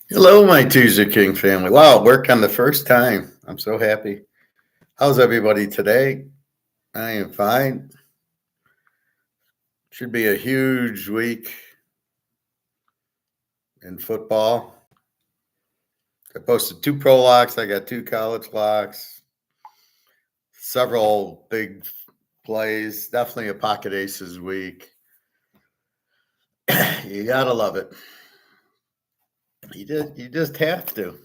Hello, my Teaserking family. Wow, work on the first time. I'm so happy. How's everybody today? I am fine. Should be a huge week in football. I posted two pro locks. I got two college locks, several big plays. Definitely a pocket aces week. You gotta love it. You just have to.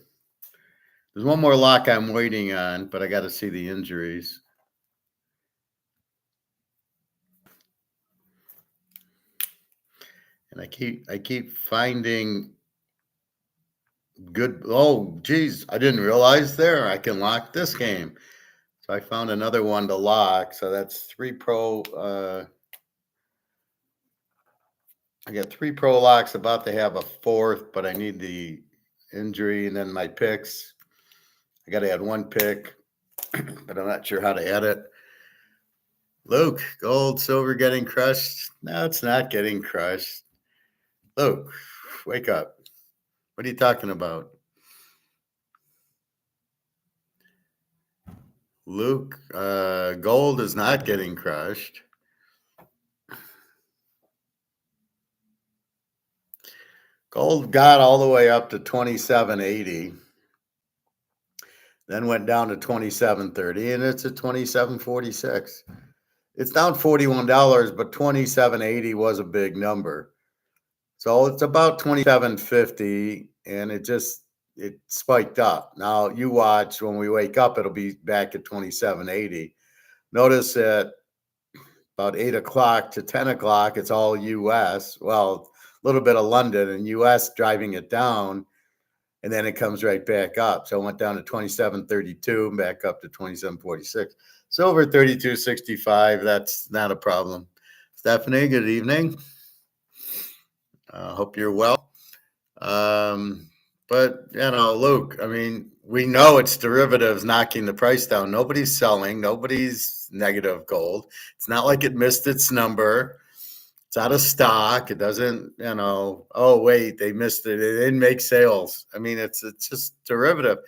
There's one more lock I'm waiting on, but I got to see the injuries. And I keep finding good. Oh, geez, I didn't realize there I can lock this game. So I found another one to lock. So that's three pro. I got three pro locks. About to have a fourth, but I need the injury and then my picks. I got to add one pick, but I'm not sure how to add it. Luke, gold, silver getting crushed. No, it's not getting crushed. Luke, wake up. What are you talking about? Luke, gold is not getting crushed. Gold got all the way up to 27.80, then went down to 27.30, and it's at 27.46. It's down $41, but 27.80 was a big number. So it's about 27.50, and it spiked up. Now you watch when we wake up, it'll be back at 27.80. Notice at about 8 o'clock to 10 o'clock, it's all US. Well, a little bit of London and US driving it down, and then it comes right back up. So it went down to 27.32 and back up to 27.46. Silver 32.65. That's not a problem. Stephanie, good evening. Hope you're well. But Luke, I mean, we know it's derivatives knocking the price down. Nobody's selling. Nobody's negative gold. It's not like it missed its number. It's out of stock. It doesn't, oh, wait, they missed it. It didn't make sales. I mean, it's just derivative.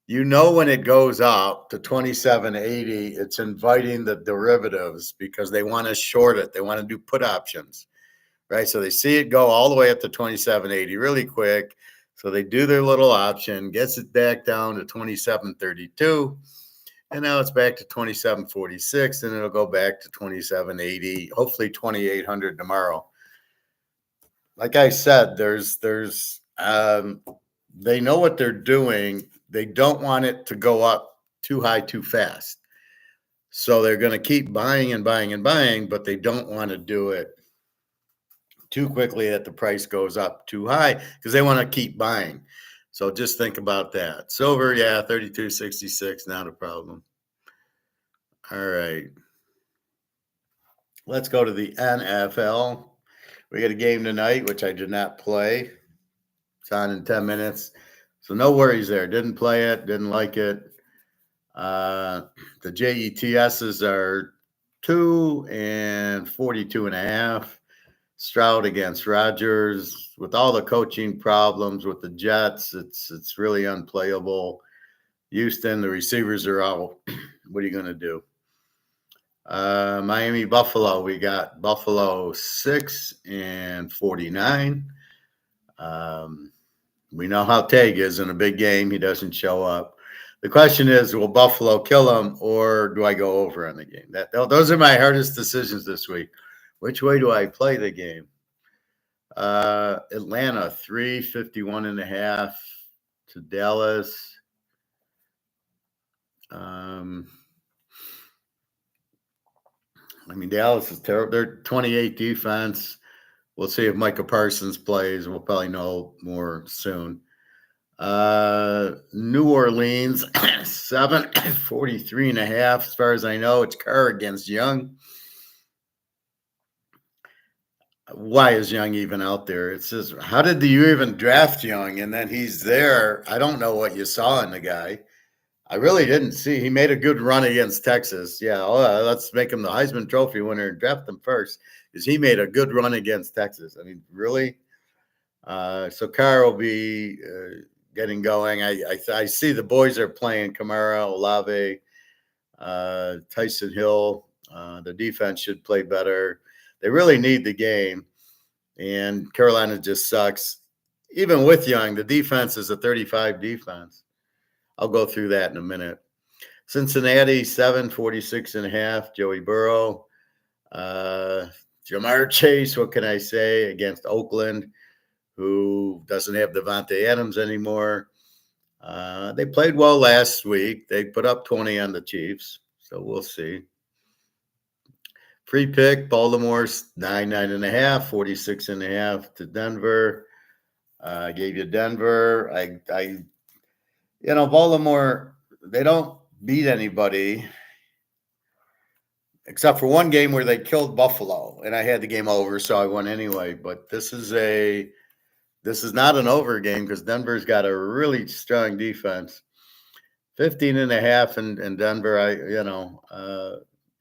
When it goes up to 27.80, it's inviting the derivatives because they want to short it. They want to do put options, right? So they see it go all the way up to 27.80 really quick. So they do their little option, gets it back down to 27.32. And now it's back to 27.46, and it'll go back to 27.80, hopefully 2800 tomorrow. Like I said, they know what they're doing. They don't want it to go up too high too fast. So they're going to keep buying and buying and buying, but they don't want to do it too quickly that the price goes up too high because they want to keep buying. So just think about that. Silver, yeah, 32.66, not a problem. All right. Let's go to the NFL. We got a game tonight, which I did not play. It's on in 10 minutes. So no worries there. Didn't play it, didn't like it. The JETSs are 2 and 42.5. Stroud against Rodgers. With all the coaching problems with the Jets, it's really unplayable. Houston, the receivers are out. What are you going to do? Miami, Buffalo. We got Buffalo 6 and 49. We know how Tag is in a big game. He doesn't show up. The question is, will Buffalo kill him, or do I go over on the game? Those are my hardest decisions this week. Which way do I play the game? Atlanta 351.5 to Dallas. Dallas is terrible. They're 28 defense. We'll see if Micah Parsons plays. We'll probably know more soon. New Orleans 743.5. As far as I know, it's Carr against Young. Why is Young even out there? It says, how did you even draft Young? And then he's there. I don't know what you saw in the guy. I really didn't see. He made a good run against Texas. Yeah, let's make him the Heisman Trophy winner and draft him first because he made a good run against Texas. I mean, really? So Carr will be getting going. I see the boys are playing Kamara, Olave, Tyson Hill. The defense should play better. They really need the game, and Carolina just sucks. Even with Young, the defense is a 35 defense. I'll go through that in a minute. Cincinnati, 746.5. Joey Burrow. Jamar Chase, what can I say, against Oakland, who doesn't have Devontae Adams anymore. They played well last week. They put up 20 on the Chiefs, so we'll see. Free pick, Baltimore's 9.5, 46.5 to Denver. I gave you Denver. Baltimore, they don't beat anybody except for one game where they killed Buffalo, and I had the game over, so I won anyway. But this is not an over game because Denver's got a really strong defense. 15.5 in Denver.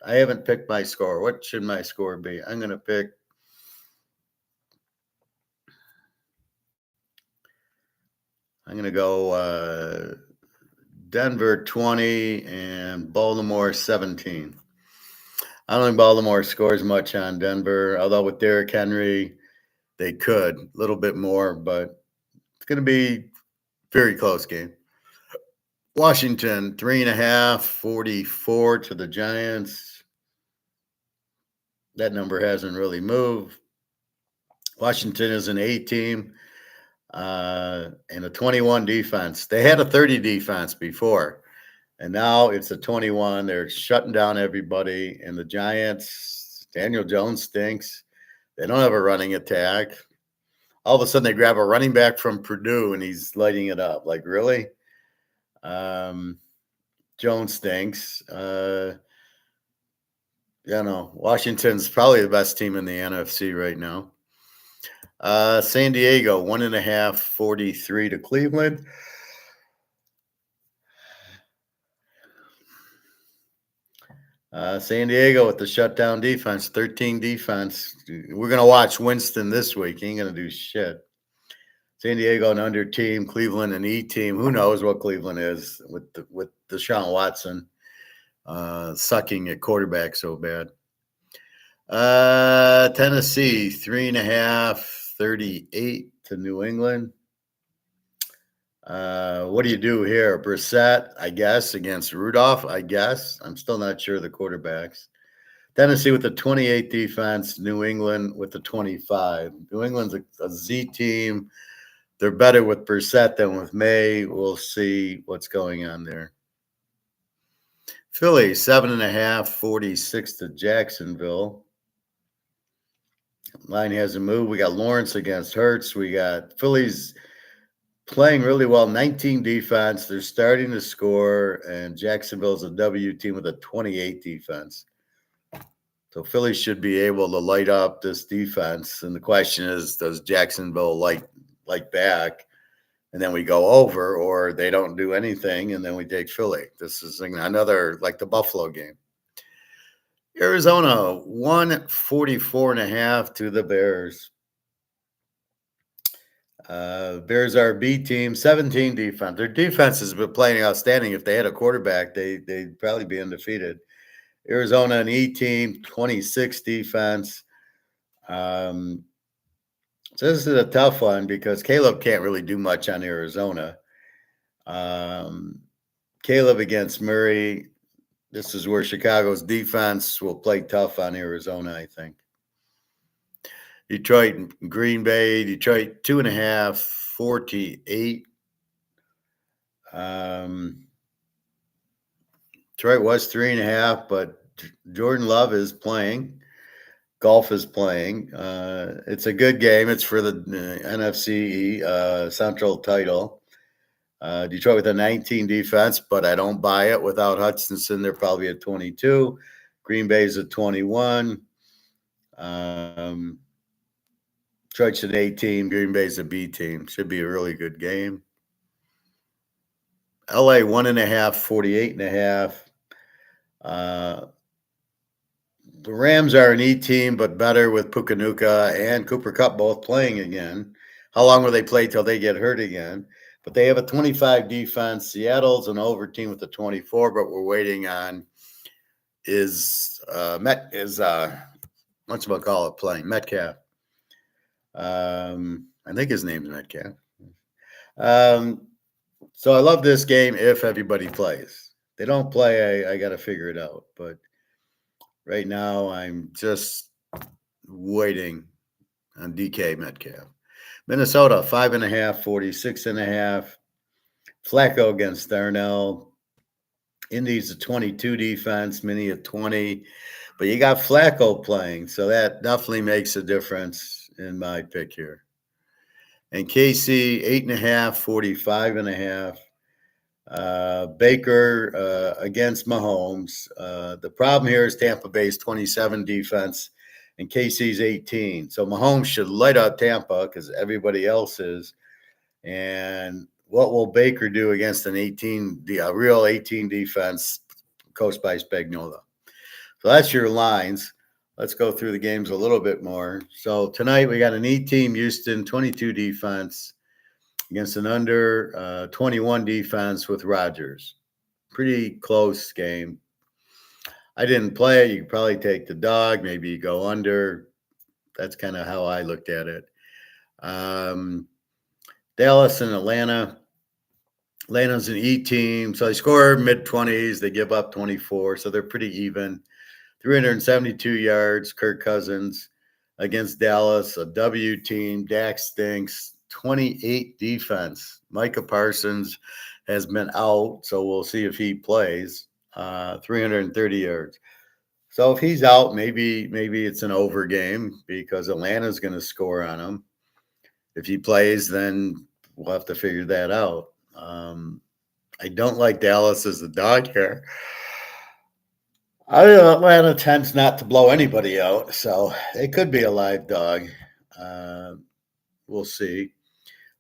I haven't picked my score. What should my score be? I'm going to go Denver 20 and Baltimore 17. I don't think Baltimore scores much on Denver, although with Derrick Henry, they could a little bit more, but it's going to be a very close game. Washington, 3.5, 44 to the Giants. That number hasn't really moved. Washington is an A team and a 21 defense. They had a 30 defense before, and now it's a 21. They're shutting down everybody. And the Giants, Daniel Jones stinks. They don't have a running attack. All of a sudden, they grab a running back from Purdue, and he's lighting it up. Like, really? Jones stinks. Washington's probably the best team in the NFC right now. San Diego, 1.5, 43 to Cleveland. San Diego with the shutdown defense, 13 defense. We're going to watch Winston this week. He ain't going to do shit. San Diego, an under team. Cleveland, an E team. Who knows what Cleveland is with Deshaun Watson sucking at quarterback so bad. Tennessee, 3.5, 38 to New England. What do you do here? Brissett, I guess, against Rudolph, I guess. I'm still not sure of the quarterbacks. Tennessee with the 28 defense, New England with the 25. New England's a Z team. They're better with Brissett than with May. We'll see what's going on there. Philly, 7.5, 46 to Jacksonville. Line hasn't moved. We got Lawrence against Hurts. We got Philly's playing really well, 19 defense. They're starting to score, and Jacksonville's a W team with a 28 defense. So Philly should be able to light up this defense. And the question is, does Jacksonville light back? And then we go over, or they don't do anything, and then we take Philly. This is another like the Buffalo game. Arizona, 144.5 to the Bears. Bears are a B team, 17 defense. Their defense has been playing outstanding. If they had a quarterback, they'd probably be undefeated. Arizona, an E team, 26 defense. So this is a tough one because Caleb can't really do much on Arizona. Caleb against Murray. This is where Chicago's defense will play tough on Arizona, I think. Detroit, Green Bay. Detroit, 2.5, 48. Detroit was 3.5, but Jordan Love is playing. Golf is playing. It's a good game. It's for the NFC Central title. Detroit with a 19 defense, but I don't buy it. Without Hutchinson, they're probably at 22. Green Bay's at 21. Detroit's an A team. Green Bay's a B team. Should be a really good game. LA, 1.5, 48.5. The Rams are an E team, but better with Pukanuka and Cooper Kupp both playing again. How long will they play till they get hurt again? But they have a 25 defense. Seattle's an over team with a 24, but we're waiting on whatchamacallit playing Metcalf. I think his name's Metcalf. So I love this game if everybody plays. If they don't play, I got to figure it out. But right now, I'm just waiting on DK Metcalf. Minnesota, 5.5, 46.5. Flacco against Darnell. Indy's a 22 defense, Mini a 20. But you got Flacco playing, so that definitely makes a difference in my pick here. And KC, 8.5, 45.5. Baker against Mahomes. The problem here is Tampa Bay's 27 defense and KC's 18. So Mahomes should light up Tampa because everybody else is. And what will Baker do against a real 18 defense coached by Spagnuolo? So that's your lines. Let's go through the games a little bit more. So tonight we got an E-team Houston 22 defense against an under 21 defense with Rodgers. Pretty close game. I didn't play it. You could probably take the dog. Maybe you go under. That's kind of how I looked at it. Dallas and Atlanta. Atlanta's an E team. So they score mid-20s. They give up 24. So they're pretty even. 372 yards, Kirk Cousins against Dallas, a W team. Dak stinks. 28 defense. Micah Parsons has been out, so we'll see if he plays. 330 yards. So if he's out, maybe it's an over game because Atlanta's going to score on him. If he plays, then we'll have to figure that out. I don't like Dallas as the dog here. Atlanta tends not to blow anybody out, so it could be a live dog. We'll see.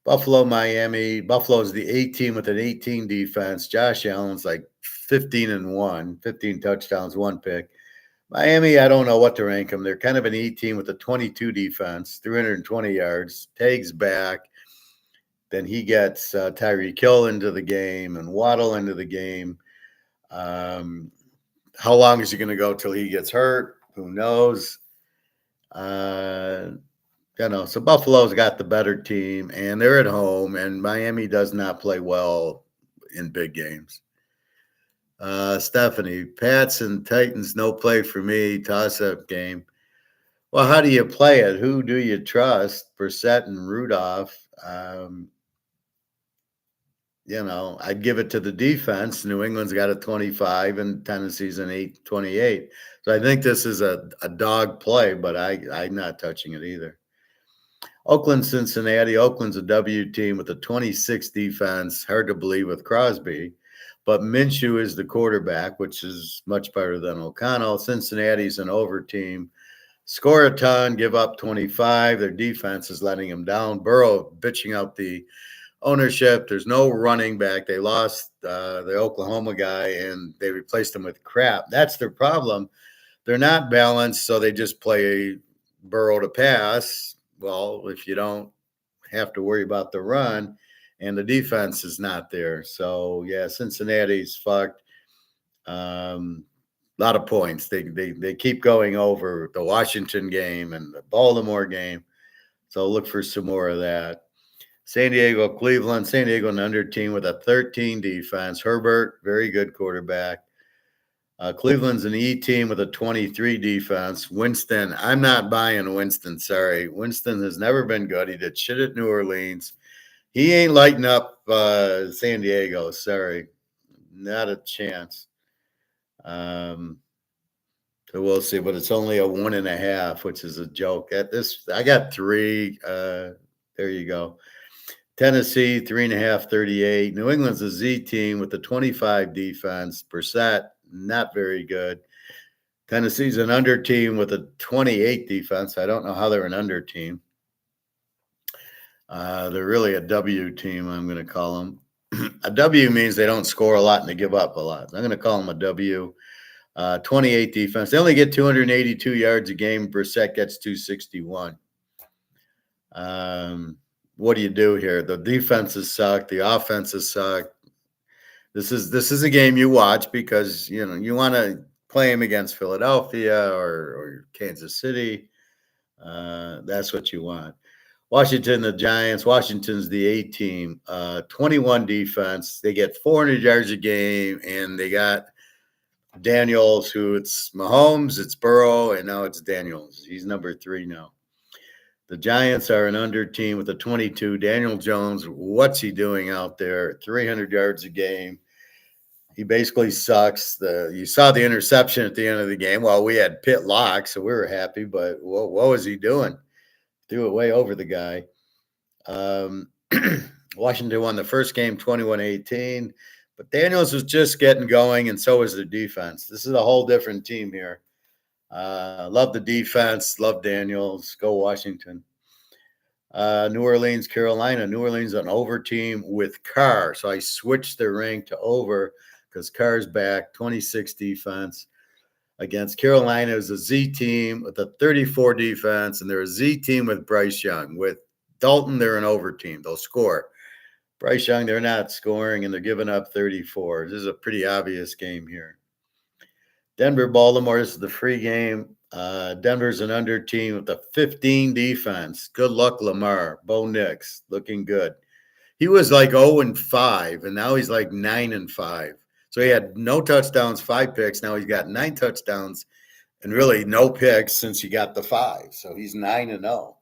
Buffalo, Miami. Buffalo's the 18 with an 18 defense. Josh Allen's like 15-1, 15 touchdowns, 1 pick. Miami, I don't know what to rank them. They're kind of an E team with a 22 defense, 320 yards. Tags back. Then he gets Tyreek Hill into the game and Waddle into the game. How long is he going to go till he gets hurt? Who knows? So Buffalo's got the better team, and they're at home, and Miami does not play well in big games. Stephanie, Pats and Titans, no play for me, toss-up game. Well, how do you play it? Who do you trust? Brissett and Rudolph. I'd give it to the defense. New England's got a 25 and Tennessee's an 28. So I think this is a dog play, but I'm not touching it either. Oakland, Cincinnati. Oakland's a W team with a 26 defense. Hard to believe with Crosby. But Minshew is the quarterback, which is much better than O'Connell. Cincinnati's an over team. Score a ton, give up 25. Their defense is letting them down. Burrow bitching out the ownership. There's no running back. They lost the Oklahoma guy, and they replaced him with crap. That's their problem. They're not balanced, so they just play Burrow to pass. Well, if you don't have to worry about the run, and the defense is not there. So, yeah, Cincinnati's fucked. A lot of points. They keep going over the Washington game and the Baltimore game. So look for some more of that. San Diego, Cleveland. San Diego, an under team with a 13 defense. Herbert, very good quarterback. Cleveland's an E team with a 23 defense. Winston, I'm not buying Winston. Sorry. Winston has never been good. He did shit at New Orleans. He ain't lighting up San Diego. Sorry. Not a chance. So we'll see, but it's only a 1.5, which is a joke. I got 3. There you go. Tennessee, 3.5, 38. New England's a Z team with a 25 defense. Brissett, not very good. Tennessee's an under team with a 28 defense. I don't know how they're an under team. They're really a W team, I'm going to call them. A W means they don't score a lot and they give up a lot. I'm going to call them a W. 28 defense. They only get 282 yards a game. Brissett gets 261. what do you do here? The defenses suck. The offenses suck. This is a game you watch because you want to play him against Philadelphia or Kansas City. That's what you want. Washington, the Giants. Washington's the A team. 21 defense. They get 400 yards a game, and they got Daniels, who it's Mahomes, it's Burrow, and now it's Daniels. He's number 3 now. The Giants are an under team with a 22. Daniel Jones, what's he doing out there? 300 yards a game. He basically sucks. You saw the interception at the end of the game. Well, we had Pitt locked, so we were happy, but what was he doing? Threw it way over the guy. Washington won the first game 21-18, but Daniels was just getting going, and so was the defense. This is a whole different team here. Love the defense. Love Daniels. Go Washington. New Orleans, Carolina. New Orleans an over team with Carr. So I switched the rank to over because Carr's back. 26 defense. Against Carolina is a Z team with a 34 defense, and they're a Z team with Bryce Young. With Dalton, they're an over team. They'll score. Bryce Young, they're not scoring, and they're giving up 34. This is a pretty obvious game here. Denver, Baltimore, this is the free game. Denver's an under team with a 15 defense. Good luck, Lamar. Bo Nix, looking good. He was like 0-5, and now he's like 9-5. So he had no touchdowns, 5 picks. Now he's got 9 touchdowns and really no picks since he got the 5. So he's 9-0,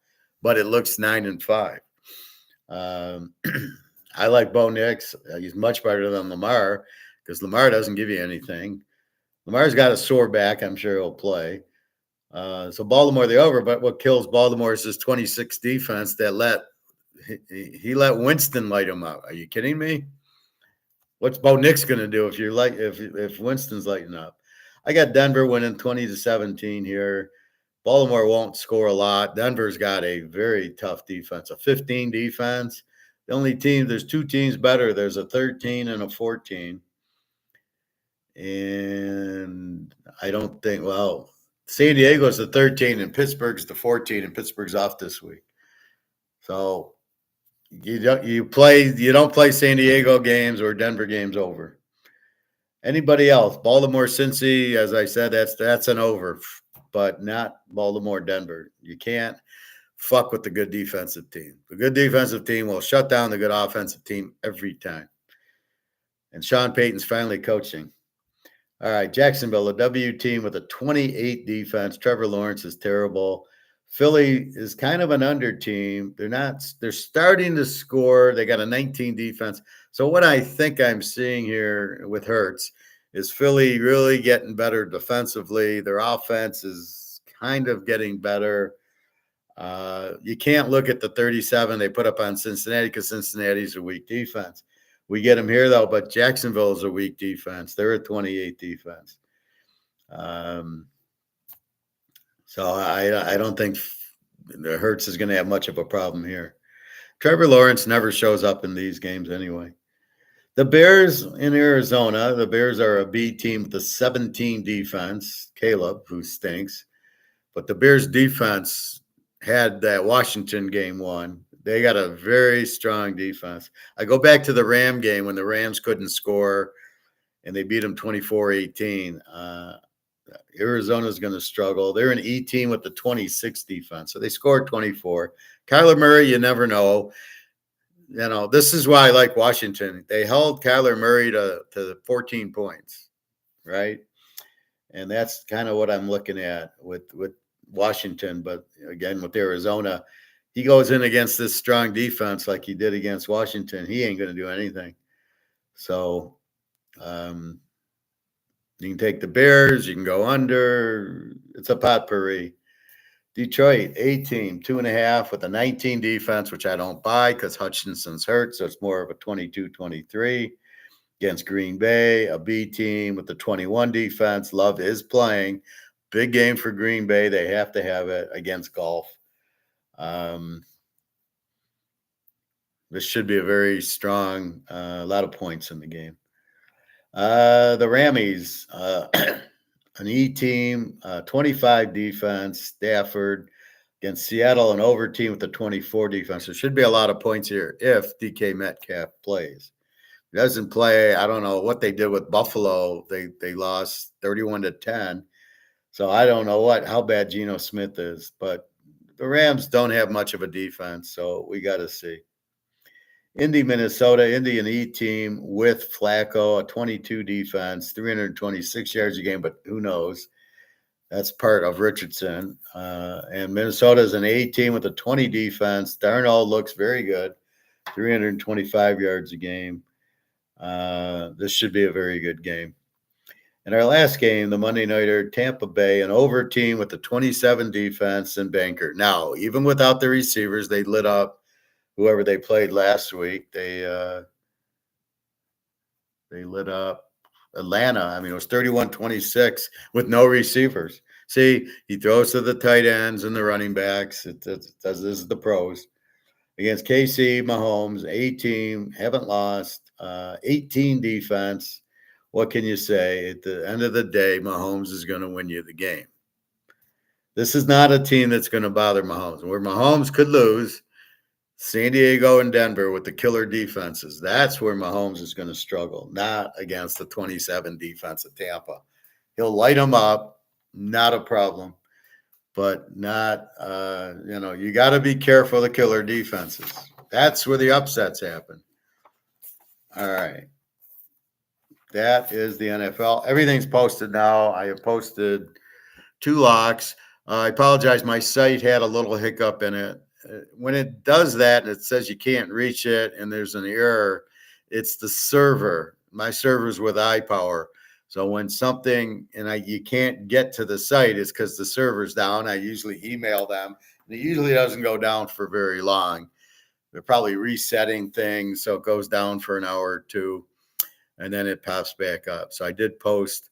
but it looks 9-5. I like Bo Nix. He's much better than Lamar because Lamar doesn't give you anything. Lamar's got a sore back. I'm sure he'll play. So Baltimore, the over. But what kills Baltimore is this 26 defense that he let Winston light him up. Are you kidding me? What's Bo Nix going to do if Winston's lighting up? I got Denver winning 20-17 here. Baltimore won't score a lot. Denver's got a very tough defense, a 15 defense. The only team, there's 2 teams better. There's a 13 and a 14. And I don't think, San Diego's the 13 and Pittsburgh's the 14, and Pittsburgh's off this week. So you don't play San Diego games or Denver games over. Anybody else? Baltimore, Cincy, as I said, that's an over, but not Baltimore, Denver. You can't fuck with the good defensive team. The good defensive team will shut down the good offensive team every time. And Sean Payton's finally coaching. All right, Jacksonville, a W team with a 28 defense. Trevor Lawrence is terrible. Philly is kind of an under team. They're starting to score. They got a 19 defense. So what I think I'm seeing here with Hurts is Philly really getting better defensively. Their offense is kind of getting better. You can't look at the 37 they put up on Cincinnati because Cincinnati's a weak defense. We get them here, though, but Jacksonville is a weak defense. They're a 28 defense. So I don't think the Hurts is going to have much of a problem here. Trevor Lawrence never shows up in these games anyway. The Bears in Arizona, the Bears are a B team with a 17 defense. Caleb, who stinks. But the Bears defense had that Washington game won. They got a very strong defense. I go back to the Ram game when the Rams couldn't score and they beat them 24-18. Arizona's going to struggle. They're an E team with the 26 defense. So they scored 24. Kyler Murray, you never know. This is why I like Washington. They held Kyler Murray to 14 points, right? And that's kind of what I'm looking at with Washington. But again, with Arizona, he goes in against this strong defense like he did against Washington. He ain't going to do anything. So you can take the Bears. You can go under. It's a potpourri. Detroit, A team, 2.5 with a 19 defense, which I don't buy because Hutchinson's hurt. So it's more of a 22-23 against Green Bay, a B team with the 21 defense. Love is playing. Big game for Green Bay. They have to have it against golf. This should be a very strong, a lot of points in the game. The Rammies, an E team, 25 defense, Stafford. Against Seattle, an over team with a 24 defense. There should be a lot of points here if DK Metcalf plays. If he doesn't play, I don't know what they did with Buffalo. They lost 31-10. So I don't know how bad Geno Smith is, but the Rams don't have much of a defense, so we got to see. Indy, Minnesota, Indy an E team with Flacco, a 22 defense, 326 yards a game, but who knows? That's part of Richardson. And Minnesota is an A team with a 20 defense. Darnold looks very good, 325 yards a game. This should be a very good game. In our last game, the Monday Nighter, Tampa Bay, an over team with a 27 defense and Banker. Now, even without the receivers, they lit up whoever they played last week. They lit up Atlanta. I mean, it was 31-26 with no receivers. See, he throws to the tight ends and the running backs. This is the pros. Against KC, Mahomes, A team, haven't lost, 18 defense. What can you say? At the end of the day, Mahomes is going to win you the game. This is not a team that's going to bother Mahomes. Where Mahomes could lose, San Diego and Denver with the killer defenses. That's where Mahomes is going to struggle, not against the 27 defense of Tampa. He'll light them up, not a problem, but not, you got to be careful of the killer defenses. That's where the upsets happen. All right. That is the NFL. Everything's posted now. I have posted 2 locks. I apologize. My site had a little hiccup in it. When it does that and it says you can't reach it and there's an error, it's the server. My server's with iPower. So when something you can't get to the site, it's because the server's down. I usually email them. And it usually doesn't go down for very long. They're probably resetting things, so it goes down for an hour or two, and then it pops back up. So I did post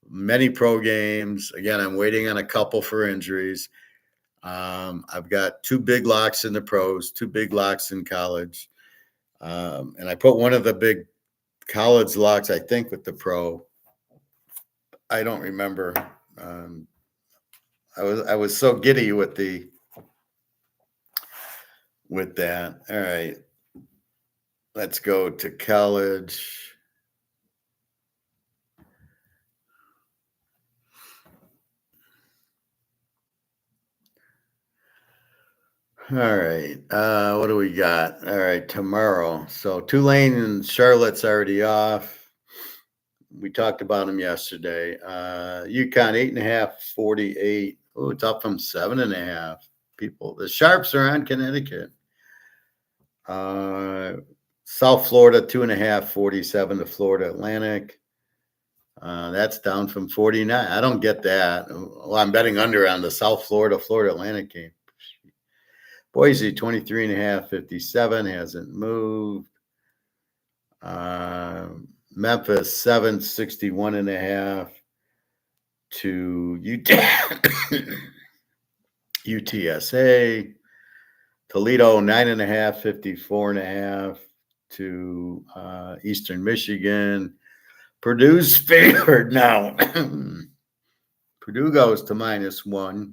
many pro games. Again, I'm waiting on a couple for injuries. I've got 2 big locks in the pros, 2 big locks in college. And I put one of the big college locks, I think, with the pro. I don't remember. I was so giddy with that. All right. Let's go to college. All right. What do we got? All right, tomorrow. So Tulane and Charlotte's already off. We talked about them yesterday. UConn 8.5, 48. Oh, it's up from 7.5. People. The Sharps are on Connecticut. South Florida 2.5, 47 to Florida Atlantic. That's down from 49. I don't get that. Well, I'm betting under on the South Florida Atlantic game. Boise 23.5, 57 hasn't moved. Memphis 7, 61.5 to UTSA. Toledo 9.5, 54.5 to Eastern Michigan. Purdue's favored now. Purdue goes to -1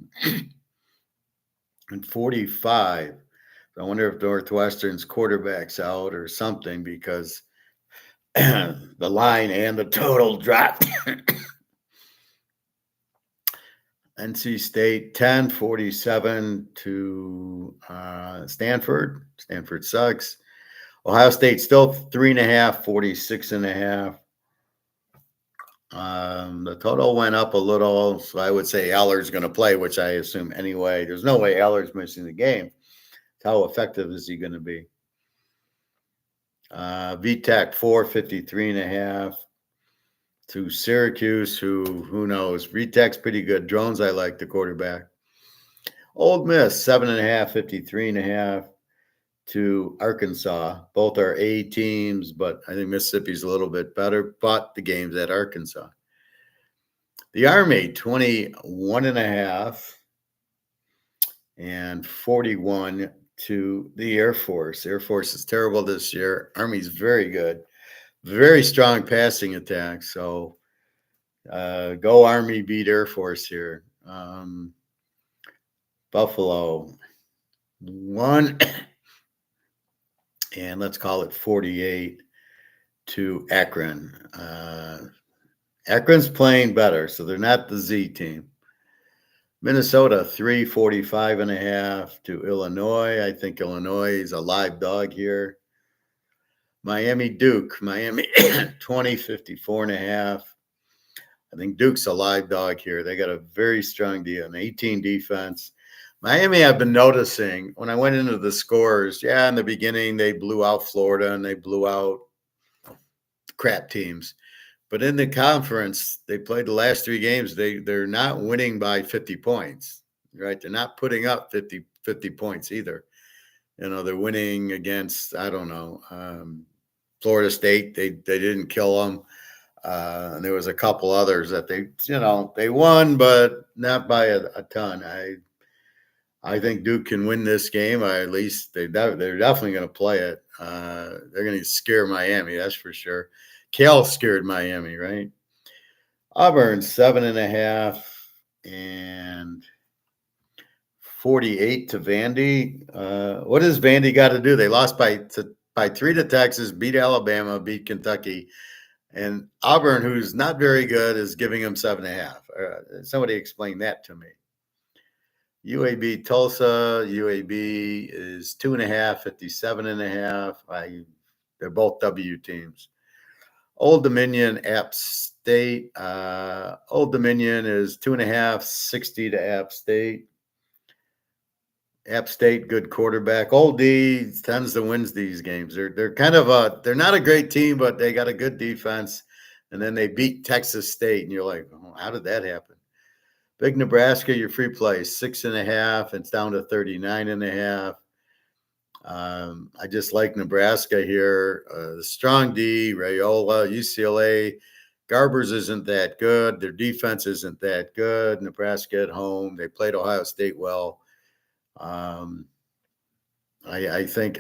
and 45. I wonder if Northwestern's quarterback's out or something because the line and the total dropped. NC State 10, 47 to Stanford. Stanford sucks. Ohio State still 3.5, 46.5. The total went up a little, so I would say Aller's going to play, which I assume anyway. There's no way Aller's missing the game. How effective is he going to be? VTech 4, 53.5 to Syracuse, who knows? VTech's pretty good. Drones, I like the quarterback. Old Miss 7.5, 53.5 to Arkansas. Both are A teams, but I think Mississippi's a little bit better, but the game's at Arkansas. The Army 21.5 and 41 to the Air Force. Air Force is terrible this year. Army's very good. Very strong passing attack. So go Army, beat Air Force here. Buffalo 1, and let's call it 48 to Akron. Akron's playing better, so they're not the Z team. Minnesota 345.5 to Illinois. I think Illinois is a live dog here. Miami Duke. Miami 2054.5. I think Duke's a live dog here. They got a very strong deal, an 18 defense. Miami, I've been noticing when I went into the scores, yeah, in the beginning they blew out Florida and they blew out crap teams. But in the conference, they played the last 3 games. They're not winning by 50 points, right? They're not putting up 50 points either. They're winning against, I don't know, Florida State. They didn't kill them. And there was a couple others that they won, but not by a ton. I think Duke can win this game. At least they're definitely going to play it. They're going to scare Miami, that's for sure. Cal scared Miami, right? Auburn 7.5 and 48 to Vandy. What does Vandy got to do? They lost by 3 to Texas, beat Alabama, beat Kentucky, and Auburn, who's not very good, is giving them 7.5. Somebody explain that to me. UAB Tulsa. UAB is 2.5, 57.5. They're both W teams. Old Dominion, App State. Old Dominion is 2.5, 60 to App State. App State, good quarterback. Old D tends to win these games. They're kind of they're not a great team, but they got a good defense. And then they beat Texas State, and you're like, oh, how did that happen? Big Nebraska, your free play, 6.5. It's down to 39.5. I just like Nebraska here. Strong D, Raiola, UCLA. Garbers isn't that good. Their defense isn't that good. Nebraska at home. They played Ohio State well. I think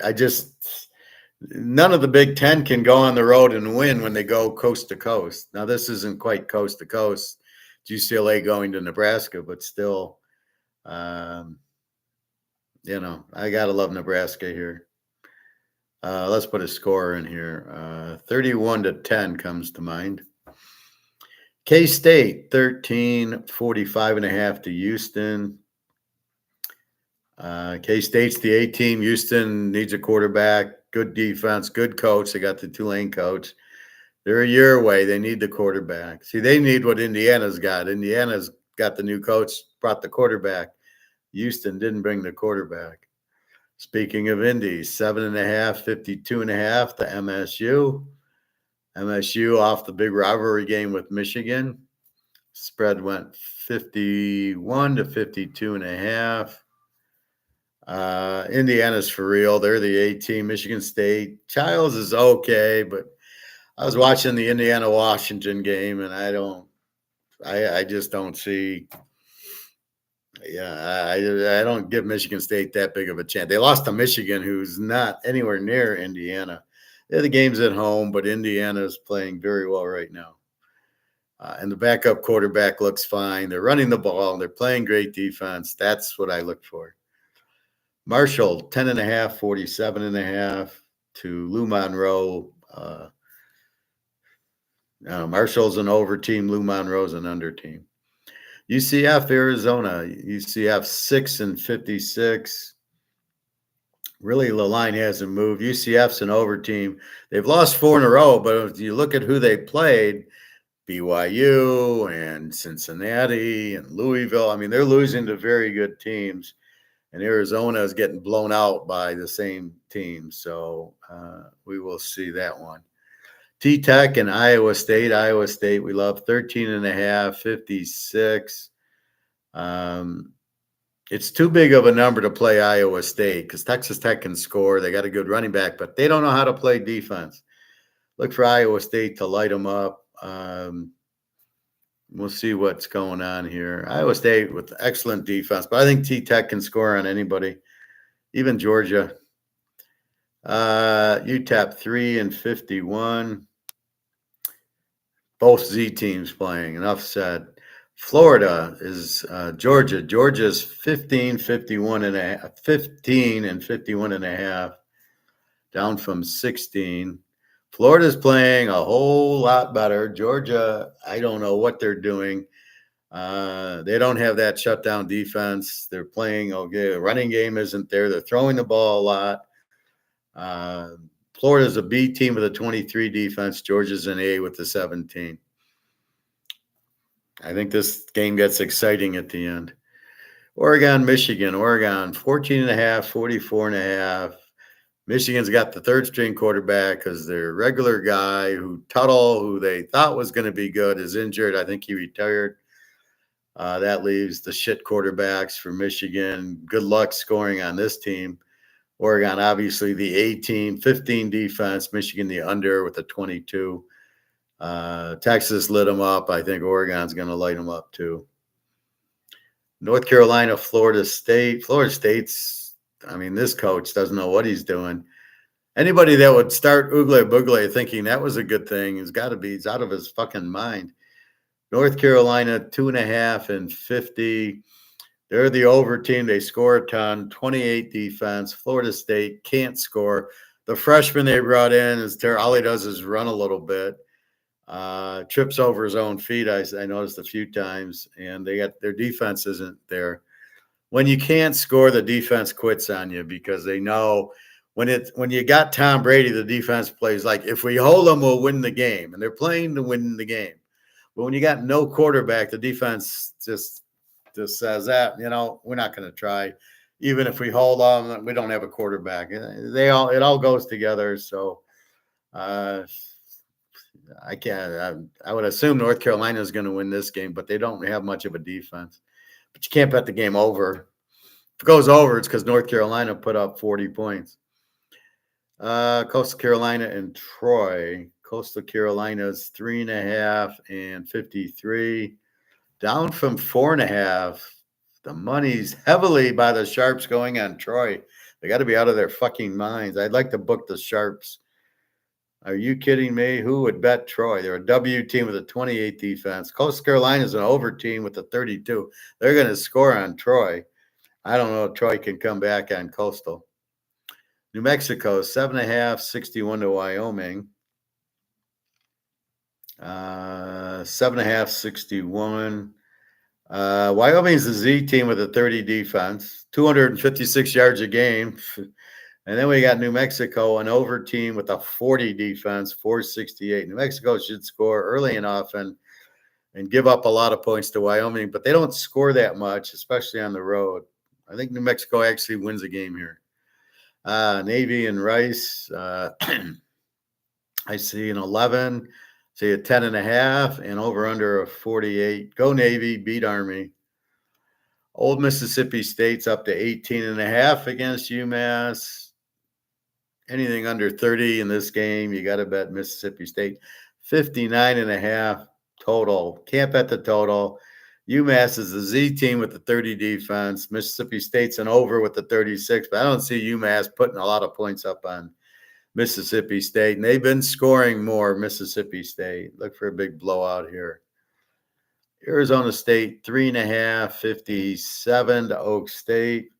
none of the Big Ten can go on the road and win when they go coast to coast. Now, this isn't quite coast to coast. It's UCLA going to Nebraska, but still, I got to love Nebraska here. Let's put a score in here. 31-10 comes to mind. K-State, 1345.5 to Houston. K-State's the A team. Houston needs a quarterback, good defense, good coach. They got the Tulane coach. They're a year away. They need the quarterback. See, they need what Indiana's got. Indiana's got the new coach, brought the quarterback. Houston didn't bring the quarterback. Speaking of Indy, 7.5, 52.5 to MSU. MSU off the big rivalry game with Michigan. Spread went 51 to 52.5. Indiana's for real. They're the A team. Michigan State. Childs is okay, but I was watching the Indiana-Washington game, and I just don't see. Yeah, I don't give Michigan State that big of a chance. They lost to Michigan, who's not anywhere near Indiana. The game's at home, but Indiana's playing very well right now. And the backup quarterback looks fine. They're running the ball. They're playing great defense. That's what I look for. Marshall, 10.5, 47.5 to Lou Monroe. Marshall's an over team. Lou Monroe's an under team. UCF, Arizona. UCF 6-56. Really, the line hasn't moved. UCF's an over team. They've lost 4 in a row, but if you look at who they played, BYU and Cincinnati and Louisville, I mean, they're losing to very good teams. And Arizona is getting blown out by the same team. So we will see that one. T-Tech and Iowa State. Iowa State, we love 13.5, 56. It's too big of a number to play Iowa State because Texas Tech can score. They got a good running back, but they don't know how to play defense. Look for Iowa State to light them up. We'll see what's going on here. Iowa State with excellent defense, but I think T-Tech can score on anybody, even Georgia. UTEP 3-51. Both Z teams playing. Enough said. Florida is Georgia. Georgia's 15, 51 and a half, 15 and 51 and a half, down from 16. Florida's playing a whole lot better. Georgia, I don't know what they're doing. They don't have that shutdown defense. They're playing okay. The running game isn't there. They're throwing the ball a lot. Florida's a B team with a 23 defense. Georgia's an A with the 17. I think this game gets exciting at the end. Oregon, Michigan. Oregon, 14 and a half, 44 and a half. Michigan's got the third string quarterback because their regular guy Tuttle, who they thought was going to be good, is injured. I think he retired. That leaves the shit quarterbacks for Michigan. Good luck scoring on this team. Oregon, obviously the 18, 15 defense. Michigan, the under with the 22. Texas lit them up. I think Oregon's going to light them up too. North Carolina, Florida State. Florida State's, this coach doesn't know what he's doing. Anybody that would start Oogle Boogle thinking that was a good thing he's out of his fucking mind. North Carolina, 2.5 and 50. They're the over team. They score a ton, 28 defense. Florida State can't score. The freshman they brought in is all he does is run a little bit. Trips over his own feet, I noticed a few times, and their defense isn't there. When you can't score, the defense quits on you because they know when you got Tom Brady, the defense plays like, if we hold them, we'll win the game, and they're playing to win the game. But when you got no quarterback, the defense just says that, we're not going to try. Even if we hold on, we don't have a quarterback. It all goes together. So I would assume North Carolina is going to win this game, but they don't have much of a defense. But you can't bet the game over. If it goes over, it's because North Carolina put up 40 points. Coastal Carolina and Troy. Coastal Carolina's 3.5 and 53, down from 4.5. The money's heavily by the Sharps going on Troy. They got to be out of their fucking minds. I'd like to book the Sharps. Are you kidding me? Who would bet Troy? They're a W team with a 28 defense. Coastal Carolina's an over team with a 32. They're going to score on Troy. I don't know if Troy can come back on Coastal. New Mexico, 7.5, 61 to Wyoming. 7.5, 61. Wyoming's the Z team with a 30 defense, 256 yards a game. And then we got New Mexico, an over team with a 40 defense, 468. New Mexico should score early and often and give up a lot of points to Wyoming, but they don't score that much, especially on the road. I think New Mexico actually wins a game here. Navy and Rice, I see an 11, see a 10.5, and over under a 48. Go Navy, beat Army. Old Mississippi State's up to 18.5 against UMass. Anything under 30 in this game, you got to bet Mississippi State. 59.5 total. Can't bet the total. UMass is the Z team with the 30 defense. Mississippi State's an over with the 36, but I don't see UMass putting a lot of points up on Mississippi State. And they've been scoring more, Mississippi State. Look for a big blowout here. Arizona State, 3.5, 57 to Oak State.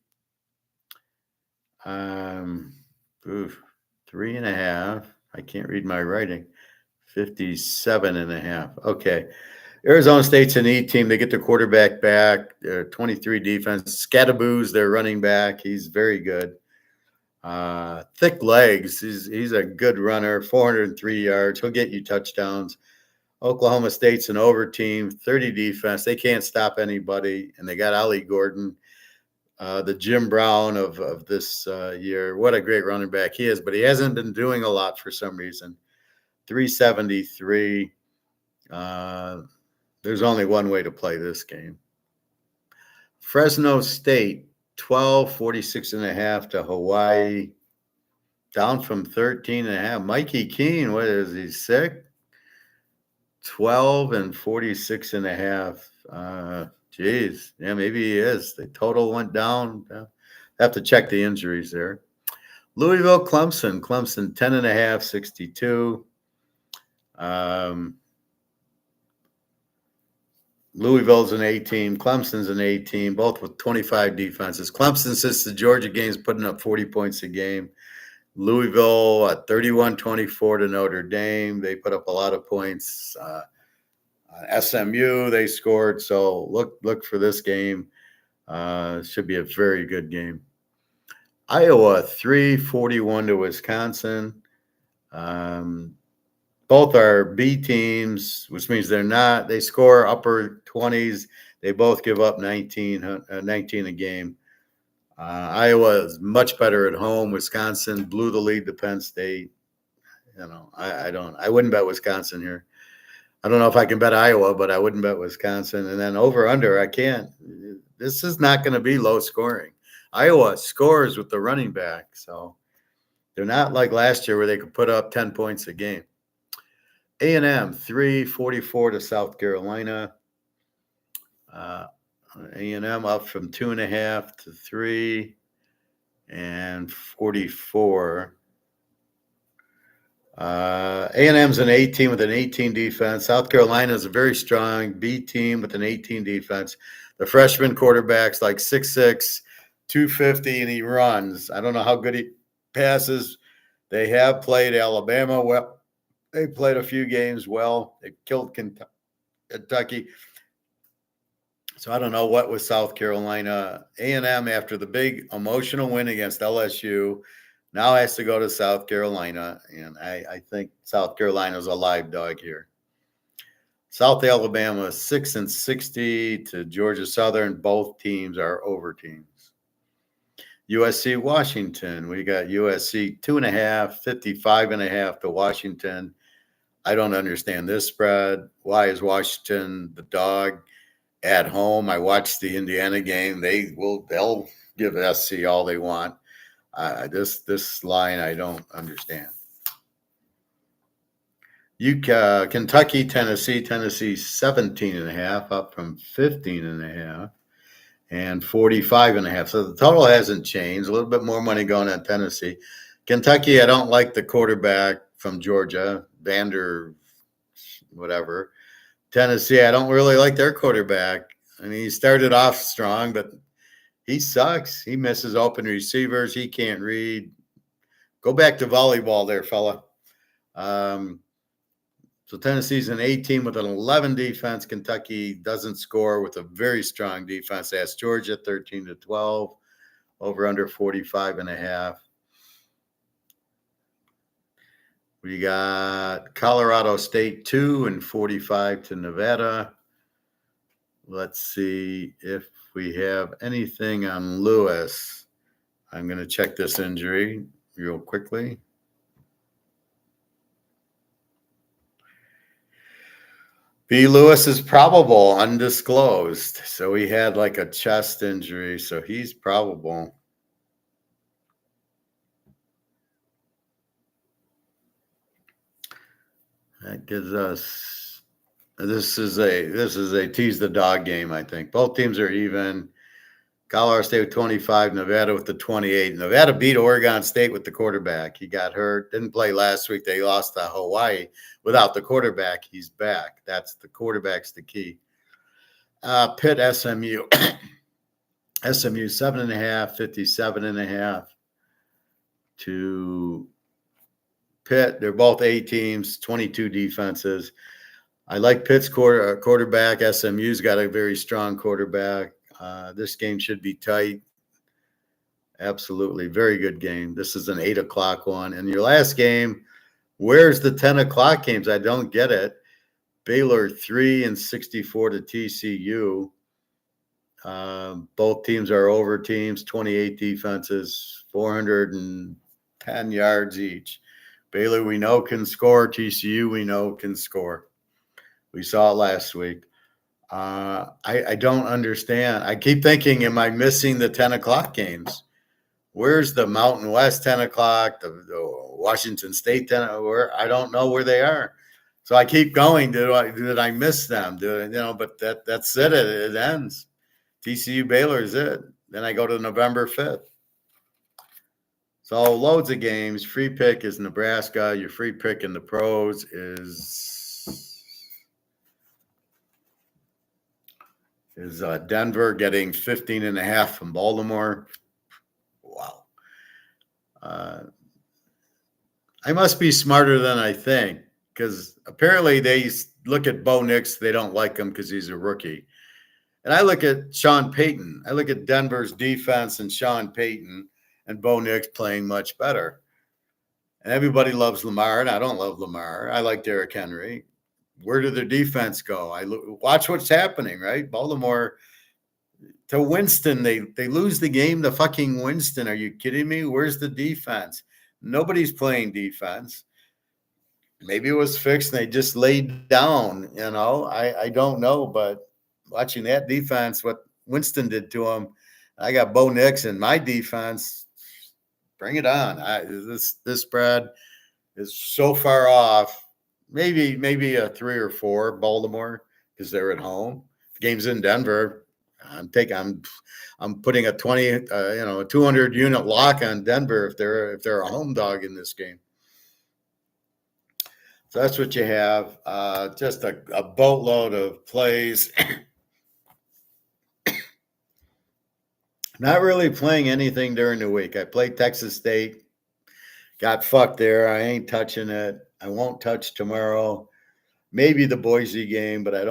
3.5. I can't read my writing. 57.5. Okay. Arizona State's an E team. They get their quarterback back. 23 defense. Scattaboo's their running back. He's very good. Thick legs. He's a good runner. 403 yards. He'll get you touchdowns. Oklahoma State's an over team. 30 defense. They can't stop anybody. And they got Ollie Gordon, the Jim Brown of this year. What a great running back he is. But he hasn't been doing a lot for some reason. 373. There's only one way to play this game. Fresno State, 12, 46.5 to Hawaii. Down from 13.5. Mikey Keene, what is he, sick? 12 and 46.5. Geez. Yeah, maybe he is. The total went down. Have to check the injuries there. Louisville, Clemson. Clemson, 10.5, 62. Louisville's an A team. Clemson's an A team, both with 25 defenses. Clemson, since the Georgia game's putting up 40 points a game. Louisville at 31-24 to Notre Dame. They put up a lot of points. SMU, they scored. So look for this game. Should be a very good game. Iowa 3-41 to Wisconsin. Both are B teams, which means they score upper 20s. They both give up 19 a game. Iowa is much better at home. Wisconsin blew the lead to Penn State. I wouldn't bet Wisconsin here. I don't know if I can bet Iowa, but I wouldn't bet Wisconsin. And then over under, I can't. This is not going to be low scoring. Iowa scores with the running back, so they're not like last year where they could put up 10 points a game. A&M 3-44 to South Carolina. A&M up from 2.5 to 3 and 44. A&M's an A team with an 18 defense. South Carolina is a very strong B team with an 18 defense. The freshman quarterback's like 6'6", 250, and he runs. I don't know how good he passes. They have played Alabama well. They played a few games well. They killed Kentucky. So I don't know what with South Carolina. A&M, after the big emotional win against LSU, now has to go to South Carolina, and I think South Carolina is a live dog here. South Alabama 6-60 to Georgia Southern. Both teams are over teams. USC Washington. We got USC 2.5, 55.5 to Washington. I don't understand this spread. Why is Washington the dog at home? I watched the Indiana game. They'll give SC all they want. This line I don't understand. Kentucky, Tennessee 17.5 up from 15.5 and 45.5. So the total hasn't changed. A little bit more money going on Tennessee. Kentucky, I don't like the quarterback from Georgia, Vander whatever. Tennessee, I don't really like their quarterback. I mean, he started off strong, but he sucks. He misses open receivers. He can't read. Go back to volleyball there, fella. So Tennessee's an A team with an 11 defense. Kentucky doesn't score with a very strong defense. That's Georgia 13-12, over under 45.5. We got Colorado State 2-45 to Nevada. Let's see if we have anything on Lewis. I'm going to check this injury real quickly. B. Lewis is probable, undisclosed. So he had like a chest injury, so he's probable. That gives us this is a tease the dog game, I think. Both teams are even. Colorado State with 25, Nevada with the 28. Nevada beat Oregon State with the quarterback. He got hurt, didn't play last week. They lost to Hawaii. Without the quarterback, he's back. That's the quarterback's the key. Pitt, SMU. SMU 7.5, 57.5 to Pitt. They're both A teams, 22 defenses. I like Pitt's quarterback. SMU's got a very strong quarterback. This game should be tight. Absolutely. Very good game. This is an 8 o'clock one. And your last game, where's the 10 o'clock games? I don't get it. Baylor 3-64 to TCU. Both teams are over teams, 28 defenses, 410 yards each. Baylor, we know, can score. TCU, we know, can score. We saw it last week. I don't understand. I keep thinking, am I missing the 10 o'clock games? Where's the Mountain West 10 o'clock, the Washington State 10? I don't know where they are. So I keep going. Did I miss them? But that's it. It ends. TCU Baylor is it. Then I go to November 5th. So loads of games. Free pick is Nebraska. Your free pick in the pros is Is Denver getting 15.5 from Baltimore? Wow. I must be smarter than I think, because apparently they look at Bo Nix. They don't like him because he's a rookie. And I look at Sean Payton. I look at Denver's defense and Sean Payton, and Bo Nix playing much better. And everybody loves Lamar, and I don't love Lamar. I like Derrick Henry. Where did their defense go? Watch what's happening, right? Baltimore to Winston, they lose the game to fucking Winston. Are you kidding me? Where's the defense? Nobody's playing defense. Maybe it was fixed and they just laid down, I don't know, but watching that defense, what Winston did to him, I got Bo Nix in my defense. Bring it on. This spread is so far off. Maybe a 3 or 4 Baltimore because they're at home. The game's in Denver. I'm putting a 20, a 200 unit lock on Denver if they're a home dog in this game. So that's what you have. Just a boatload of plays. Not really playing anything during the week. I played Texas State. Got fucked there. I ain't touching it. I won't touch tomorrow. Maybe the Boise game, but I